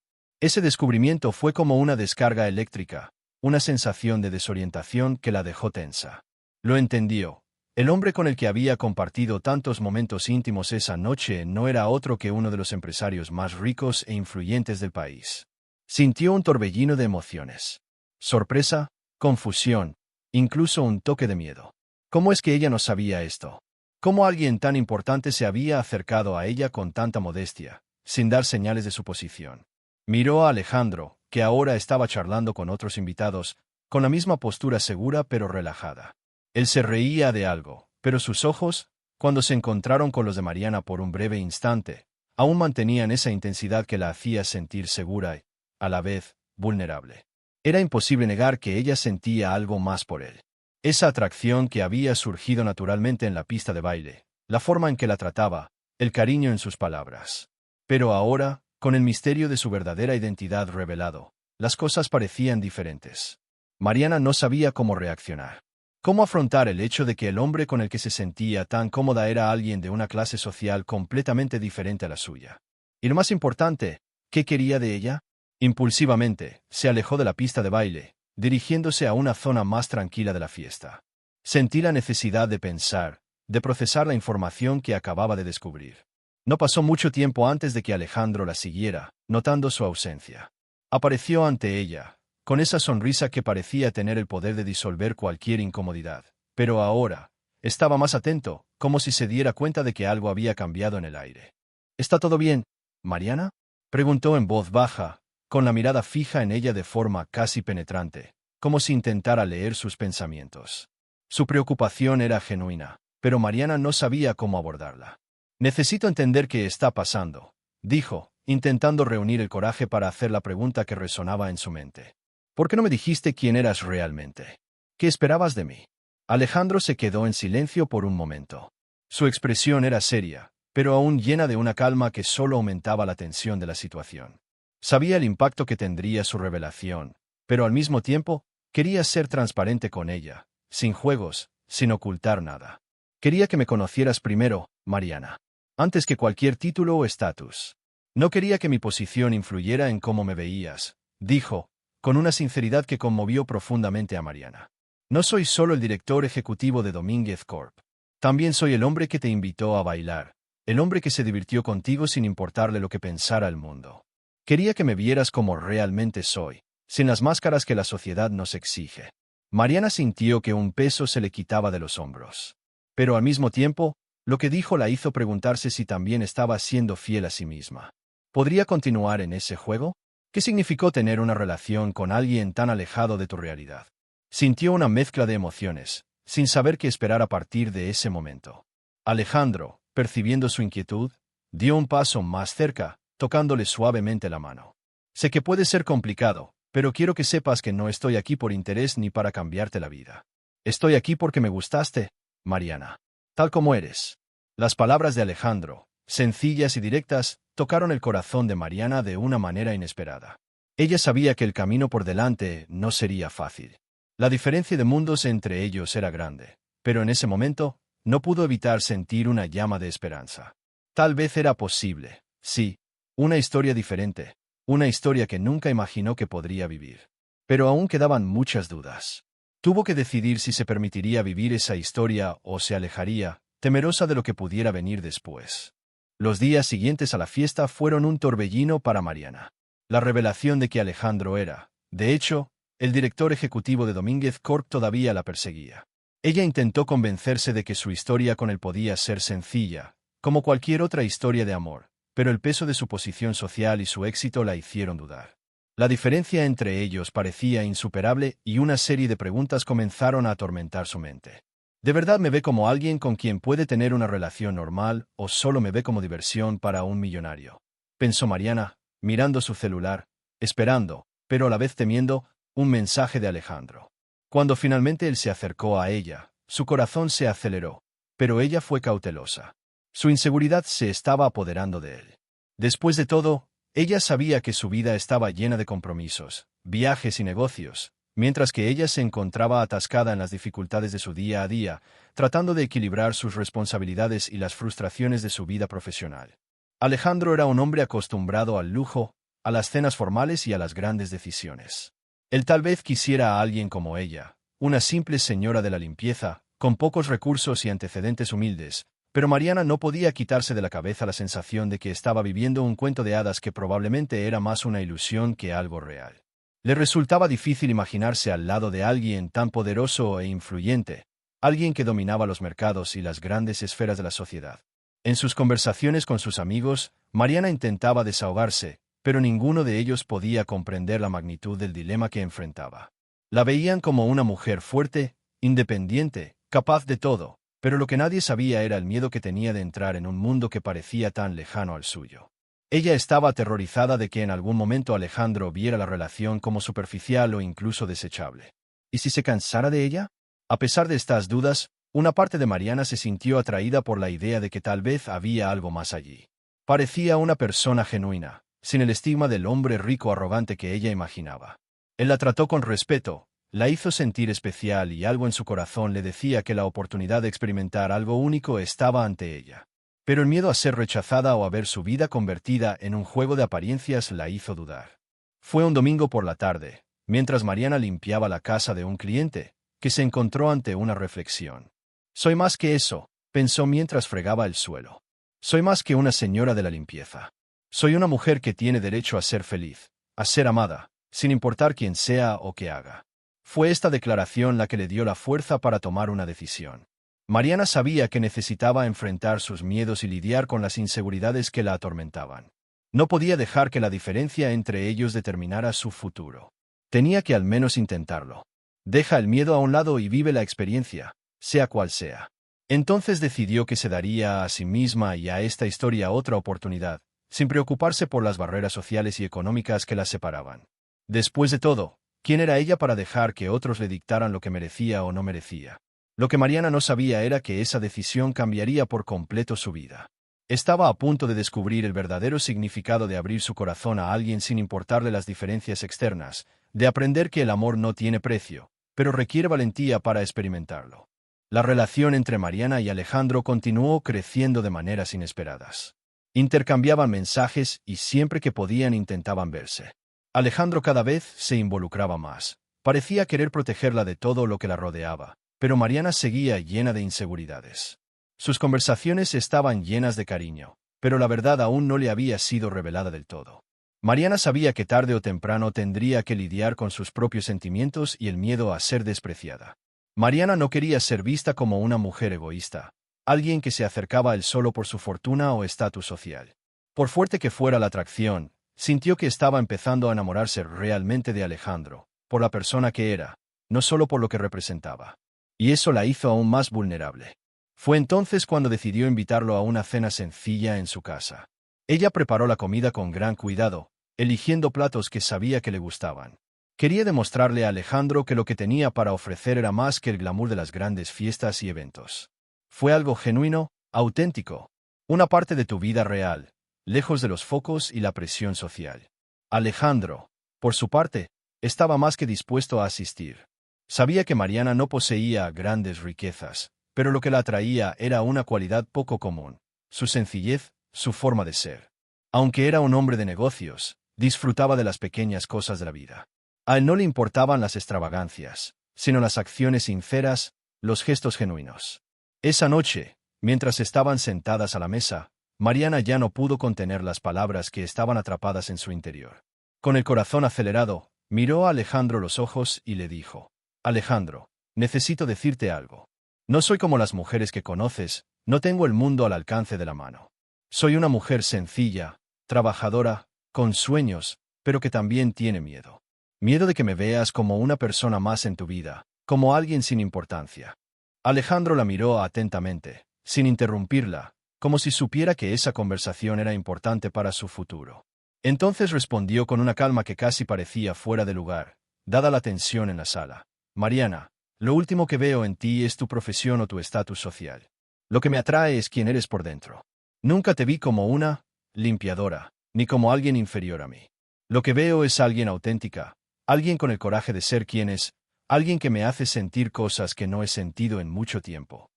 Ese descubrimiento fue como una descarga eléctrica, una sensación de desorientación que la dejó tensa. Lo entendió. El hombre con el que había compartido tantos momentos íntimos esa noche no era otro que uno de los empresarios más ricos e influyentes del país. Sintió un torbellino de emociones. Sorpresa, confusión, incluso un toque de miedo. ¿Cómo es que ella no sabía esto? ¿Cómo alguien tan importante se había acercado a ella con tanta modestia, sin dar señales de su posición? Miró a Alejandro, que ahora estaba charlando con otros invitados, con la misma postura segura pero relajada. Él se reía de algo, pero sus ojos, cuando se encontraron con los de Mariana por un breve instante, aún mantenían esa intensidad que la hacía sentir segura y, a la vez, vulnerable. Era imposible negar que ella sentía algo más por él. Esa atracción que había surgido naturalmente en la pista de baile, la forma en que la trataba, el cariño en sus palabras. Pero ahora, con el misterio de su verdadera identidad revelado, las cosas parecían diferentes. Mariana no sabía cómo reaccionar. ¿Cómo afrontar el hecho de que el hombre con el que se sentía tan cómoda era alguien de una clase social completamente diferente a la suya? Y lo más importante, ¿qué quería de ella? Impulsivamente, se alejó de la pista de baile, dirigiéndose a una zona más tranquila de la fiesta. Sentí la necesidad de pensar, de procesar la información que acababa de descubrir. No pasó mucho tiempo antes de que Alejandro la siguiera, notando su ausencia. Apareció ante ella, con esa sonrisa que parecía tener el poder de disolver cualquier incomodidad. Pero ahora, estaba más atento, como si se diera cuenta de que algo había cambiado en el aire. ¿Está todo bien, Mariana?, preguntó en voz baja, con la mirada fija en ella de forma casi penetrante, como si intentara leer sus pensamientos. Su preocupación era genuina, pero Mariana no sabía cómo abordarla. «Necesito entender qué está pasando», dijo, intentando reunir el coraje para hacer la pregunta que resonaba en su mente. «¿Por qué no me dijiste quién eras realmente? ¿Qué esperabas de mí?». Alejandro se quedó en silencio por un momento. Su expresión era seria, pero aún llena de una calma que solo aumentaba la tensión de la situación. Sabía el impacto que tendría su revelación, pero al mismo tiempo, quería ser transparente con ella, sin juegos, sin ocultar nada. «Quería que me conocieras primero, Mariana. Antes que cualquier título o estatus. No quería que mi posición influyera en cómo me veías», dijo, con una sinceridad que conmovió profundamente a Mariana. «No soy solo el director ejecutivo de Domínguez Corp. También soy el hombre que te invitó a bailar, el hombre que se divirtió contigo sin importarle lo que pensara el mundo. Quería que me vieras como realmente soy, sin las máscaras que la sociedad nos exige». Mariana sintió que un peso se le quitaba de los hombros. Pero al mismo tiempo, lo que dijo la hizo preguntarse si también estaba siendo fiel a sí misma. ¿Podría continuar en ese juego? ¿Qué significó tener una relación con alguien tan alejado de tu realidad? Sintió una mezcla de emociones, sin saber qué esperar a partir de ese momento. Alejandro, percibiendo su inquietud, dio un paso más cerca, tocándole suavemente la mano. «Sé que puede ser complicado, pero quiero que sepas que no estoy aquí por interés ni para cambiarte la vida. Estoy aquí porque me gustaste, Mariana. Tal como eres». Las palabras de Alejandro, sencillas y directas, tocaron el corazón de Mariana de una manera inesperada. Ella sabía que el camino por delante no sería fácil. La diferencia de mundos entre ellos era grande, pero en ese momento, no pudo evitar sentir una llama de esperanza. Tal vez era posible, sí, una historia diferente, una historia que nunca imaginó que podría vivir. Pero aún quedaban muchas dudas. Tuvo que decidir si se permitiría vivir esa historia o se alejaría, temerosa de lo que pudiera venir después. Los días siguientes a la fiesta fueron un torbellino para Mariana. La revelación de que Alejandro era, de hecho, el director ejecutivo de Domínguez Corp todavía la perseguía. Ella intentó convencerse de que su historia con él podía ser sencilla, como cualquier otra historia de amor, pero el peso de su posición social y su éxito la hicieron dudar. La diferencia entre ellos parecía insuperable y una serie de preguntas comenzaron a atormentar su mente. ¿De verdad me ve como alguien con quien puede tener una relación normal o solo me ve como diversión para un millonario?, pensó Mariana, mirando su celular, esperando, pero a la vez temiendo un mensaje de Alejandro. Cuando finalmente él se acercó a ella, su corazón se aceleró, pero ella fue cautelosa. Su inseguridad se estaba apoderando de él. Después de todo, ella sabía que su vida estaba llena de compromisos, viajes y negocios, mientras que ella se encontraba atascada en las dificultades de su día a día, tratando de equilibrar sus responsabilidades y las frustraciones de su vida profesional. Alejandro era un hombre acostumbrado al lujo, a las cenas formales y a las grandes decisiones. Él tal vez quisiera a alguien como ella, una simple señora de la limpieza, con pocos recursos y antecedentes humildes, pero Mariana no podía quitarse de la cabeza la sensación de que estaba viviendo un cuento de hadas que probablemente era más una ilusión que algo real. Le resultaba difícil imaginarse al lado de alguien tan poderoso e influyente, alguien que dominaba los mercados y las grandes esferas de la sociedad. En sus conversaciones con sus amigos, Mariana intentaba desahogarse, pero ninguno de ellos podía comprender la magnitud del dilema que enfrentaba. La veían como una mujer fuerte, independiente, capaz de todo, pero lo que nadie sabía era el miedo que tenía de entrar en un mundo que parecía tan lejano al suyo. Ella estaba aterrorizada de que en algún momento Alejandro viera la relación como superficial o incluso desechable. ¿Y si se cansara de ella? A pesar de estas dudas, una parte de Mariana se sintió atraída por la idea de que tal vez había algo más allí. Parecía una persona genuina, sin el estigma del hombre rico arrogante que ella imaginaba. Él la trató con respeto, la hizo sentir especial y algo en su corazón le decía que la oportunidad de experimentar algo único estaba ante ella. Pero el miedo a ser rechazada o a ver su vida convertida en un juego de apariencias la hizo dudar. Fue un domingo por la tarde, mientras Mariana limpiaba la casa de un cliente, que se encontró ante una reflexión. Soy más que eso, pensó mientras fregaba el suelo. Soy más que una señora de la limpieza. Soy una mujer que tiene derecho a ser feliz, a ser amada, sin importar quién sea o qué haga. Fue esta declaración la que le dio la fuerza para tomar una decisión. Mariana sabía que necesitaba enfrentar sus miedos y lidiar con las inseguridades que la atormentaban. No podía dejar que la diferencia entre ellos determinara su futuro. Tenía que al menos intentarlo. Deja el miedo a un lado y vive la experiencia, sea cual sea. Entonces decidió que se daría a sí misma y a esta historia otra oportunidad, sin preocuparse por las barreras sociales y económicas que la separaban. Después de todo, ¿quién era ella para dejar que otros le dictaran lo que merecía o no merecía? Lo que Mariana no sabía era que esa decisión cambiaría por completo su vida. Estaba a punto de descubrir el verdadero significado de abrir su corazón a alguien sin importarle las diferencias externas, de aprender que el amor no tiene precio, pero requiere valentía para experimentarlo. La relación entre Mariana y Alejandro continuó creciendo de maneras inesperadas. Intercambiaban mensajes y siempre que podían intentaban verse. Alejandro cada vez se involucraba más. Parecía querer protegerla de todo lo que la rodeaba, pero Mariana seguía llena de inseguridades. Sus conversaciones estaban llenas de cariño, pero la verdad aún no le había sido revelada del todo. Mariana sabía que tarde o temprano tendría que lidiar con sus propios sentimientos y el miedo a ser despreciada. Mariana no quería ser vista como una mujer egoísta, alguien que se acercaba a él solo por su fortuna o estatus social. Por fuerte que fuera la atracción, sintió que estaba empezando a enamorarse realmente de Alejandro, por la persona que era, no solo por lo que representaba. Y eso la hizo aún más vulnerable. Fue entonces cuando decidió invitarlo a una cena sencilla en su casa. Ella preparó la comida con gran cuidado, eligiendo platos que sabía que le gustaban. Quería demostrarle a Alejandro que lo que tenía para ofrecer era más que el glamour de las grandes fiestas y eventos. Fue algo genuino, auténtico, una parte de tu vida real, lejos de los focos y la presión social. Alejandro, por su parte, estaba más que dispuesto a asistir. Sabía que Mariana no poseía grandes riquezas, pero lo que la atraía era una cualidad poco común: su sencillez, su forma de ser. Aunque era un hombre de negocios, disfrutaba de las pequeñas cosas de la vida. A él no le importaban las extravagancias, sino las acciones sinceras, los gestos genuinos. Esa noche, mientras estaban sentadas a la mesa, Mariana ya no pudo contener las palabras que estaban atrapadas en su interior. Con el corazón acelerado, miró a Alejandro los ojos y le dijo: Alejandro, necesito decirte algo. No soy como las mujeres que conoces, no tengo el mundo al alcance de la mano. Soy una mujer sencilla, trabajadora, con sueños, pero que también tiene miedo. Miedo de que me veas como una persona más en tu vida, como alguien sin importancia. Alejandro la miró atentamente, sin interrumpirla, como si supiera que esa conversación era importante para su futuro. Entonces respondió con una calma que casi parecía fuera de lugar, dada la tensión en la sala. Mariana, lo último que veo en ti es tu profesión o tu estatus social. Lo que me atrae es quién eres por dentro. Nunca te vi como una limpiadora, ni como alguien inferior a mí. Lo que veo es alguien auténtica, alguien con el coraje de ser quien es, alguien que me hace sentir cosas que no he sentido en mucho tiempo.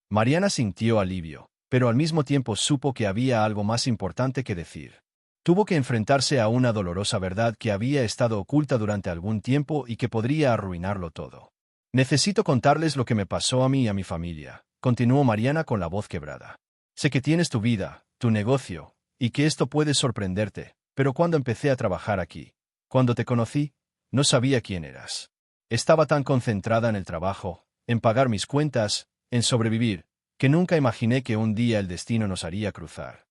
Mariana sintió alivio, pero al mismo tiempo supo que había algo más importante que decir. Tuvo que enfrentarse a una dolorosa verdad que había estado oculta durante algún tiempo y que podría arruinarlo todo. Necesito contarles lo que me pasó a mí y a mi familia, continuó Mariana con la voz quebrada. Sé que tienes tu vida, tu negocio, y que esto puede sorprenderte, pero cuando empecé a trabajar aquí, cuando te conocí, no sabía quién eras. Estaba tan concentrada en el trabajo, en pagar mis cuentas, en sobrevivir, que nunca imaginé que un día el destino nos haría cruzar.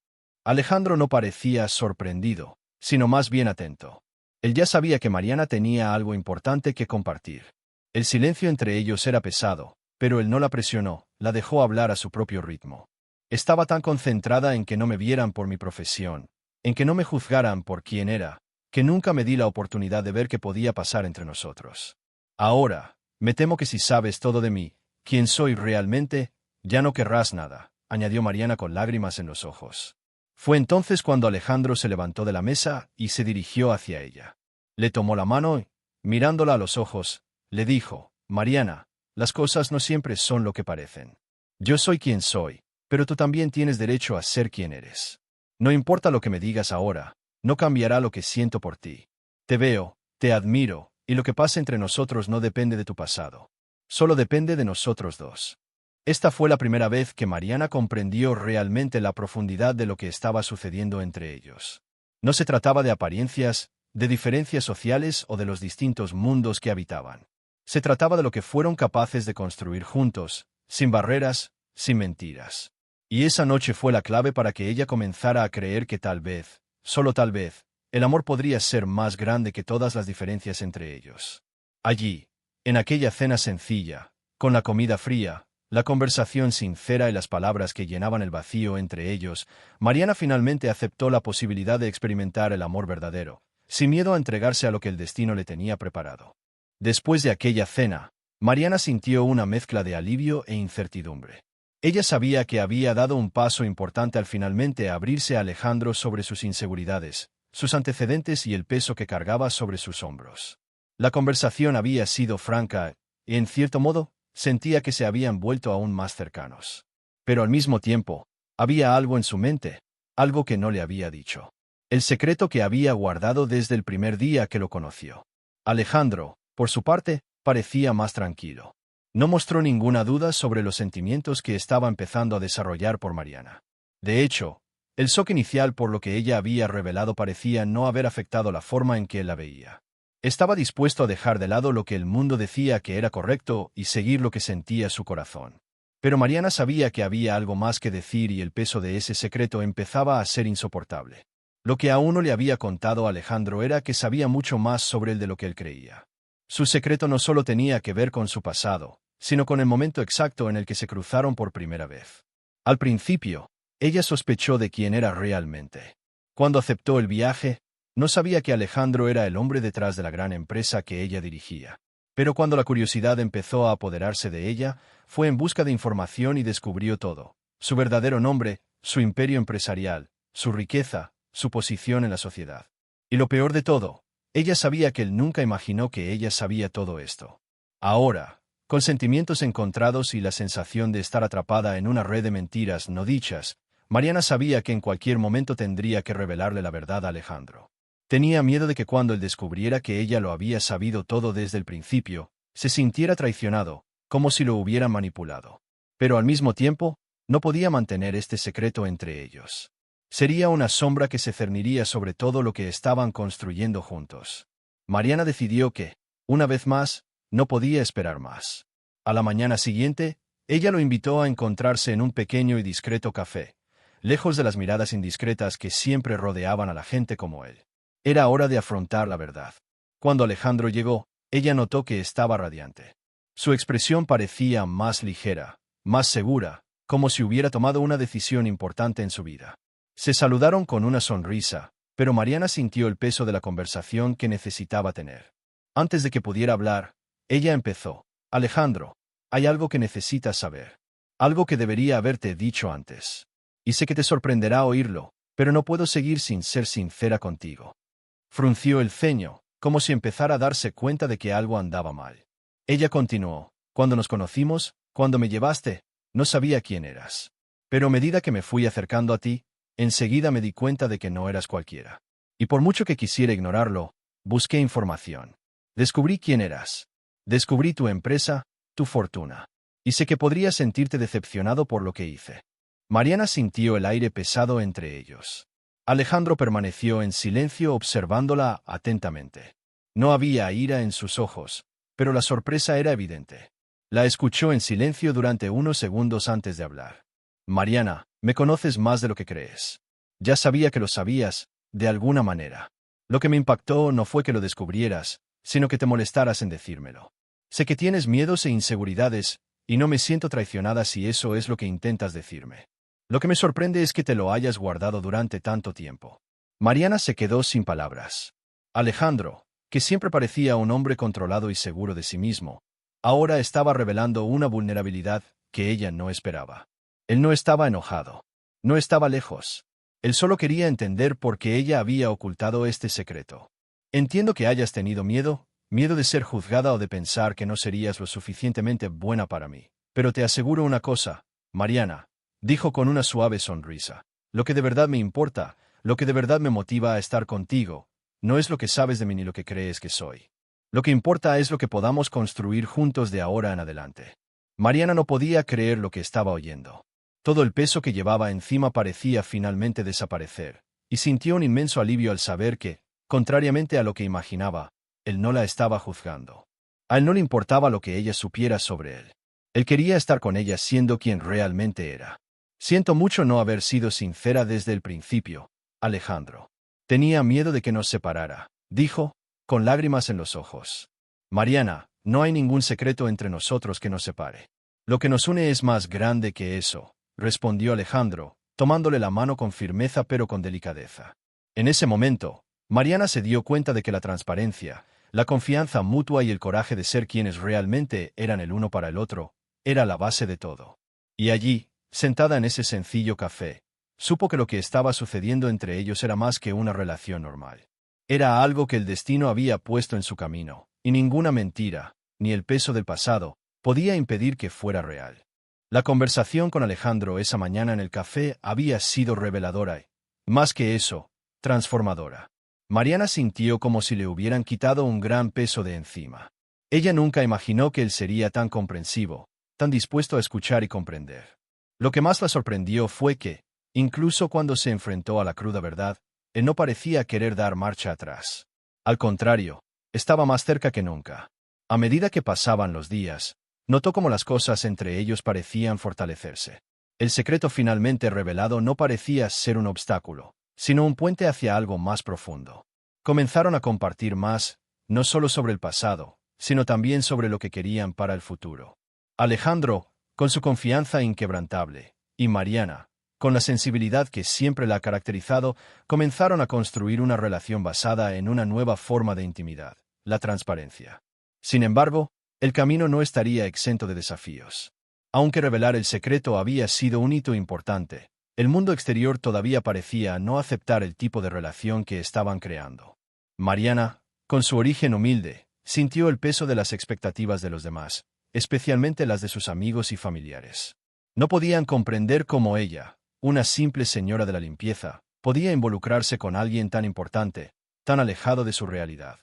Alejandro no parecía sorprendido, sino más bien atento. Él ya sabía que Mariana tenía algo importante que compartir. El silencio entre ellos era pesado, pero él no la presionó, la dejó hablar a su propio ritmo. Estaba tan concentrada en que no me vieran por mi profesión, en que no me juzgaran por quién era, que nunca me di la oportunidad de ver qué podía pasar entre nosotros. Ahora, me temo que si sabes todo de mí, quién soy realmente, ya no querrás nada, añadió Mariana con lágrimas en los ojos. Fue entonces cuando Alejandro se levantó de la mesa y se dirigió hacia ella. Le tomó la mano y, mirándola a los ojos, le dijo, Mariana, las cosas no siempre son lo que parecen. Yo soy quien soy, pero tú también tienes derecho a ser quien eres. No importa lo que me digas ahora, no cambiará lo que siento por ti. Te veo, te admiro, y lo que pasa entre nosotros no depende de tu pasado. Solo depende de nosotros dos. Esta fue la primera vez que Mariana comprendió realmente la profundidad de lo que estaba sucediendo entre ellos. No se trataba de apariencias, de diferencias sociales o de los distintos mundos que habitaban. Se trataba de lo que fueron capaces de construir juntos, sin barreras, sin mentiras. Y esa noche fue la clave para que ella comenzara a creer que tal vez, solo tal vez, el amor podría ser más grande que todas las diferencias entre ellos. Allí, en aquella cena sencilla, con la comida fría, la conversación sincera y las palabras que llenaban el vacío entre ellos, Mariana finalmente aceptó la posibilidad de experimentar el amor verdadero, sin miedo a entregarse a lo que el destino le tenía preparado. Después de aquella cena, Mariana sintió una mezcla de alivio e incertidumbre. Ella sabía que había dado un paso importante al finalmente abrirse a Alejandro sobre sus inseguridades, sus antecedentes y el peso que cargaba sobre sus hombros. La conversación había sido franca y, en cierto modo, sentía que se habían vuelto aún más cercanos. Pero al mismo tiempo, había algo en su mente, algo que no le había dicho. El secreto que había guardado desde el primer día que lo conoció. Alejandro, por su parte, parecía más tranquilo. No mostró ninguna duda sobre los sentimientos que estaba empezando a desarrollar por Mariana. De hecho, el shock inicial por lo que ella había revelado parecía no haber afectado la forma en que él la veía. Estaba dispuesto a dejar de lado lo que el mundo decía que era correcto y seguir lo que sentía su corazón. Pero Mariana sabía que había algo más que decir y el peso de ese secreto empezaba a ser insoportable. Lo que aún no le había contado a Alejandro era que sabía mucho más sobre él de lo que él creía. Su secreto no solo tenía que ver con su pasado, sino con el momento exacto en el que se cruzaron por primera vez. Al principio, ella sospechó de quién era realmente. Cuando aceptó el viaje, no sabía que Alejandro era el hombre detrás de la gran empresa que ella dirigía. Pero cuando la curiosidad empezó a apoderarse de ella, fue en busca de información y descubrió todo: su verdadero nombre, su imperio empresarial, su riqueza, su posición en la sociedad. Y lo peor de todo, ella sabía que él nunca imaginó que ella sabía todo esto. Ahora, con sentimientos encontrados y la sensación de estar atrapada en una red de mentiras no dichas, Mariana sabía que en cualquier momento tendría que revelarle la verdad a Alejandro. Tenía miedo de que cuando él descubriera que ella lo había sabido todo desde el principio, se sintiera traicionado, como si lo hubieran manipulado. Pero al mismo tiempo, no podía mantener este secreto entre ellos. Sería una sombra que se cerniría sobre todo lo que estaban construyendo juntos. Mariana decidió que, una vez más, no podía esperar más. A la mañana siguiente, ella lo invitó a encontrarse en un pequeño y discreto café, lejos de las miradas indiscretas que siempre rodeaban a la gente como él. Era hora de afrontar la verdad. Cuando Alejandro llegó, ella notó que estaba radiante. Su expresión parecía más ligera, más segura, como si hubiera tomado una decisión importante en su vida. Se saludaron con una sonrisa, pero Mariana sintió el peso de la conversación que necesitaba tener. Antes de que pudiera hablar, ella empezó. Alejandro, hay algo que necesitas saber. Algo que debería haberte dicho antes. Y sé que te sorprenderá oírlo, pero no puedo seguir sin ser sincera contigo. Frunció el ceño, como si empezara a darse cuenta de que algo andaba mal. Ella continuó. Cuando nos conocimos, cuando me llevaste, no sabía quién eras. Pero a medida que me fui acercando a ti, enseguida me di cuenta de que no eras cualquiera. Y por mucho que quisiera ignorarlo, busqué información. Descubrí quién eras. Descubrí tu empresa, tu fortuna. Y sé que podrías sentirte decepcionado por lo que hice. Mariana sintió el aire pesado entre ellos. Alejandro permaneció en silencio observándola atentamente. No había ira en sus ojos, pero la sorpresa era evidente. La escuchó en silencio durante unos segundos antes de hablar. Mariana, me conoces más de lo que crees. Ya sabía que lo sabías, de alguna manera. Lo que me impactó no fue que lo descubrieras, sino que te molestaras en decírmelo. Sé que tienes miedos e inseguridades, y no me siento traicionada si eso es lo que intentas decirme. Lo que me sorprende es que te lo hayas guardado durante tanto tiempo. Mariana se quedó sin palabras. Alejandro, que siempre parecía un hombre controlado y seguro de sí mismo, ahora estaba revelando una vulnerabilidad que ella no esperaba. Él no estaba enojado. No estaba lejos. Él solo quería entender por qué ella había ocultado este secreto. Entiendo que hayas tenido miedo, miedo de ser juzgada o de pensar que no serías lo suficientemente buena para mí. Pero te aseguro una cosa, Mariana, dijo con una suave sonrisa. Lo que de verdad me importa, lo que de verdad me motiva a estar contigo, no es lo que sabes de mí ni lo que crees que soy. Lo que importa es lo que podamos construir juntos de ahora en adelante. Mariana no podía creer lo que estaba oyendo. Todo el peso que llevaba encima parecía finalmente desaparecer, y sintió un inmenso alivio al saber que, contrariamente a lo que imaginaba, él no la estaba juzgando. A él no le importaba lo que ella supiera sobre él. Él quería estar con ella siendo quien realmente era. Siento mucho no haber sido sincera desde el principio, Alejandro. Tenía miedo de que nos separara, dijo, con lágrimas en los ojos. Mariana, no hay ningún secreto entre nosotros que nos separe. Lo que nos une es más grande que eso, respondió Alejandro, tomándole la mano con firmeza pero con delicadeza. En ese momento, Mariana se dio cuenta de que la transparencia, la confianza mutua y el coraje de ser quienes realmente eran el uno para el otro, era la base de todo. Y allí, sentada en ese sencillo café, supo que lo que estaba sucediendo entre ellos era más que una relación normal. Era algo que el destino había puesto en su camino, y ninguna mentira, ni el peso del pasado, podía impedir que fuera real. La conversación con Alejandro esa mañana en el café había sido reveladora y, más que eso, transformadora. Mariana sintió como si le hubieran quitado un gran peso de encima. Ella nunca imaginó que él sería tan comprensivo, tan dispuesto a escuchar y comprender. Lo que más la sorprendió fue que, incluso cuando se enfrentó a la cruda verdad, él no parecía querer dar marcha atrás. Al contrario, estaba más cerca que nunca. A medida que pasaban los días, notó cómo las cosas entre ellos parecían fortalecerse. El secreto finalmente revelado no parecía ser un obstáculo, sino un puente hacia algo más profundo. Comenzaron a compartir más, no solo sobre el pasado, sino también sobre lo que querían para el futuro. Alejandro, con su confianza inquebrantable, y Mariana, con la sensibilidad que siempre la ha caracterizado, comenzaron a construir una relación basada en una nueva forma de intimidad, la transparencia. Sin embargo, el camino no estaría exento de desafíos. Aunque revelar el secreto había sido un hito importante, el mundo exterior todavía parecía no aceptar el tipo de relación que estaban creando. Mariana, con su origen humilde, sintió el peso de las expectativas de los demás, especialmente las de sus amigos y familiares. No podían comprender cómo ella, una simple señora de la limpieza, podía involucrarse con alguien tan importante, tan alejado de su realidad.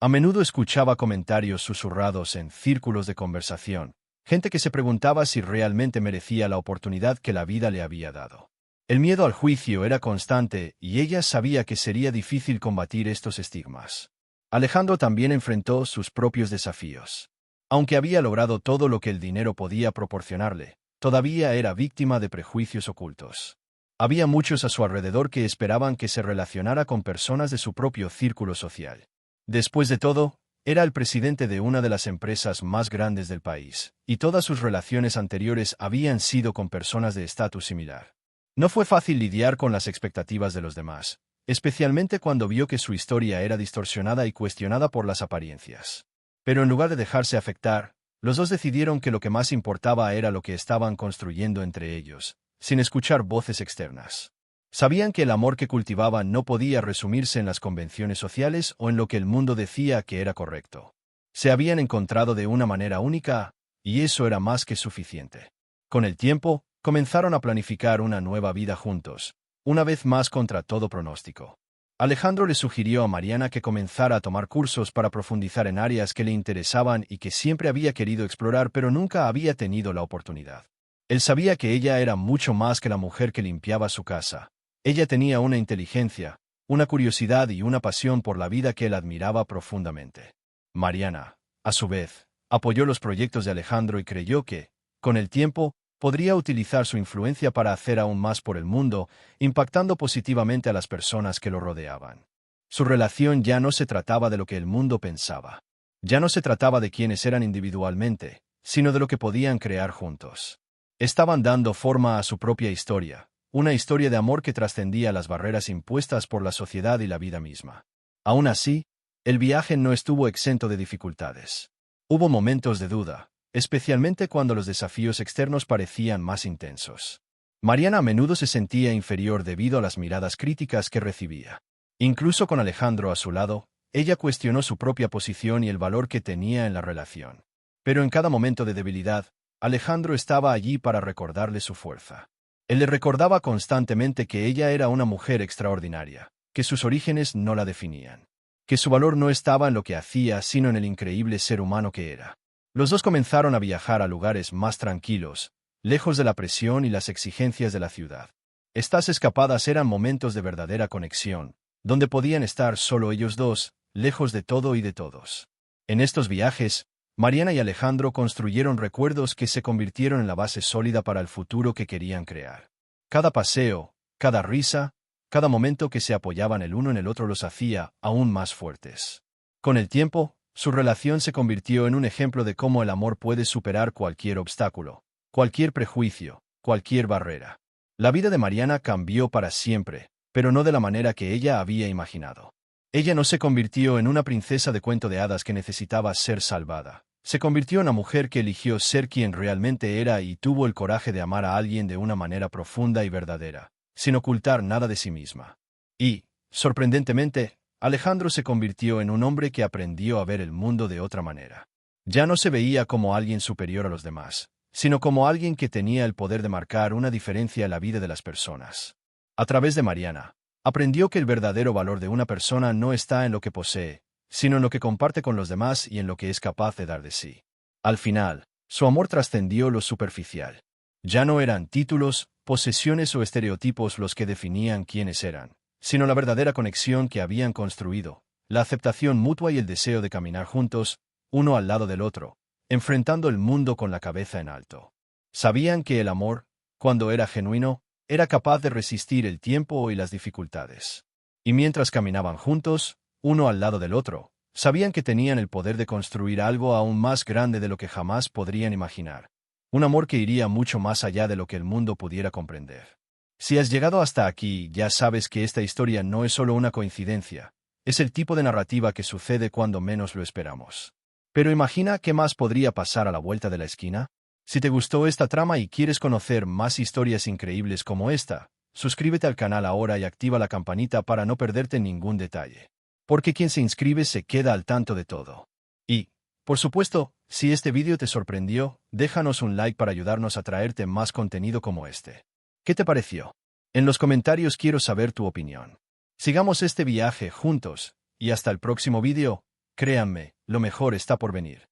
A menudo escuchaba comentarios susurrados en círculos de conversación, gente que se preguntaba si realmente merecía la oportunidad que la vida le había dado. El miedo al juicio era constante y ella sabía que sería difícil combatir estos estigmas. Alejandro también enfrentó sus propios desafíos. Aunque había logrado todo lo que el dinero podía proporcionarle, todavía era víctima de prejuicios ocultos. Había muchos a su alrededor que esperaban que se relacionara con personas de su propio círculo social. Después de todo, era el presidente de una de las empresas más grandes del país, y todas sus relaciones anteriores habían sido con personas de estatus similar. No fue fácil lidiar con las expectativas de los demás, especialmente cuando vio que su historia era distorsionada y cuestionada por las apariencias. Pero en lugar de dejarse afectar, los dos decidieron que lo que más importaba era lo que estaban construyendo entre ellos, sin escuchar voces externas. Sabían que el amor que cultivaban no podía resumirse en las convenciones sociales o en lo que el mundo decía que era correcto. Se habían encontrado de una manera única, y eso era más que suficiente. Con el tiempo, comenzaron a planificar una nueva vida juntos, una vez más contra todo pronóstico. Alejandro le sugirió a Mariana que comenzara a tomar cursos para profundizar en áreas que le interesaban y que siempre había querido explorar pero nunca había tenido la oportunidad. Él sabía que ella era mucho más que la mujer que limpiaba su casa. Ella tenía una inteligencia, una curiosidad y una pasión por la vida que él admiraba profundamente. Mariana, a su vez, apoyó los proyectos de Alejandro y creyó que, con el tiempo, podría utilizar su influencia para hacer aún más por el mundo, impactando positivamente a las personas que lo rodeaban. Su relación ya no se trataba de lo que el mundo pensaba. Ya no se trataba de quiénes eran individualmente, sino de lo que podían crear juntos. Estaban dando forma a su propia historia, una historia de amor que trascendía las barreras impuestas por la sociedad y la vida misma. Aún así, el viaje no estuvo exento de dificultades. Hubo momentos de duda, especialmente cuando los desafíos externos parecían más intensos. Mariana a menudo se sentía inferior debido a las miradas críticas que recibía. Incluso con Alejandro a su lado, ella cuestionó su propia posición y el valor que tenía en la relación. Pero en cada momento de debilidad, Alejandro estaba allí para recordarle su fuerza. Él le recordaba constantemente que ella era una mujer extraordinaria, que sus orígenes no la definían, que su valor no estaba en lo que hacía, sino en el increíble ser humano que era. Los dos comenzaron a viajar a lugares más tranquilos, lejos de la presión y las exigencias de la ciudad. Estas escapadas eran momentos de verdadera conexión, donde podían estar solo ellos dos, lejos de todo y de todos. En estos viajes, Mariana y Alejandro construyeron recuerdos que se convirtieron en la base sólida para el futuro que querían crear. Cada paseo, cada risa, cada momento que se apoyaban el uno en el otro los hacía aún más fuertes. Con el tiempo, su relación se convirtió en un ejemplo de cómo el amor puede superar cualquier obstáculo, cualquier prejuicio, cualquier barrera. La vida de Mariana cambió para siempre, pero no de la manera que ella había imaginado. Ella no se convirtió en una princesa de cuento de hadas que necesitaba ser salvada. Se convirtió en una mujer que eligió ser quien realmente era y tuvo el coraje de amar a alguien de una manera profunda y verdadera, sin ocultar nada de sí misma. Y, sorprendentemente, Alejandro se convirtió en un hombre que aprendió a ver el mundo de otra manera. Ya no se veía como alguien superior a los demás, sino como alguien que tenía el poder de marcar una diferencia en la vida de las personas. A través de Mariana, aprendió que el verdadero valor de una persona no está en lo que posee, sino en lo que comparte con los demás y en lo que es capaz de dar de sí. Al final, su amor trascendió lo superficial. Ya no eran títulos, posesiones o estereotipos los que definían quiénes eran, sino la verdadera conexión que habían construido, la aceptación mutua y el deseo de caminar juntos, uno al lado del otro, enfrentando el mundo con la cabeza en alto. Sabían que el amor, cuando era genuino, era capaz de resistir el tiempo y las dificultades. Y mientras caminaban juntos, uno al lado del otro, sabían que tenían el poder de construir algo aún más grande de lo que jamás podrían imaginar. Un amor que iría mucho más allá de lo que el mundo pudiera comprender. Si has llegado hasta aquí, ya sabes que esta historia no es solo una coincidencia, es el tipo de narrativa que sucede cuando menos lo esperamos. Pero imagina qué más podría pasar a la vuelta de la esquina. Si te gustó esta trama y quieres conocer más historias increíbles como esta, suscríbete al canal ahora y activa la campanita para no perderte ningún detalle. Porque quien se inscribe se queda al tanto de todo. Y, por supuesto, si este vídeo te sorprendió, déjanos un like para ayudarnos a traerte más contenido como este. ¿Qué te pareció? En los comentarios quiero saber tu opinión. Sigamos este viaje juntos, y hasta el próximo vídeo, créanme, lo mejor está por venir.